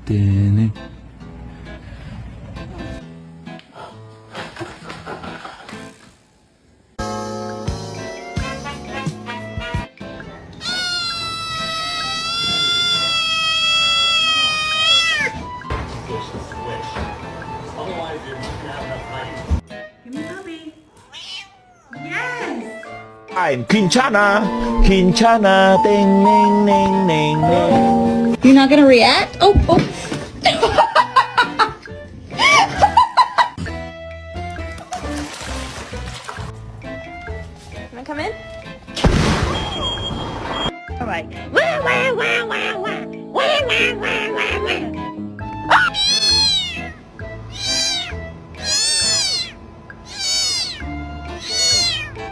때는 Give me puppy. Yes. I'm 괜찮아 괜찮아 땡땡땡땡땡. You're not gonna react? Oh, oh. Wanna come in? All right. Wah, wah, wah, wah, wah. Wah, wah, wah,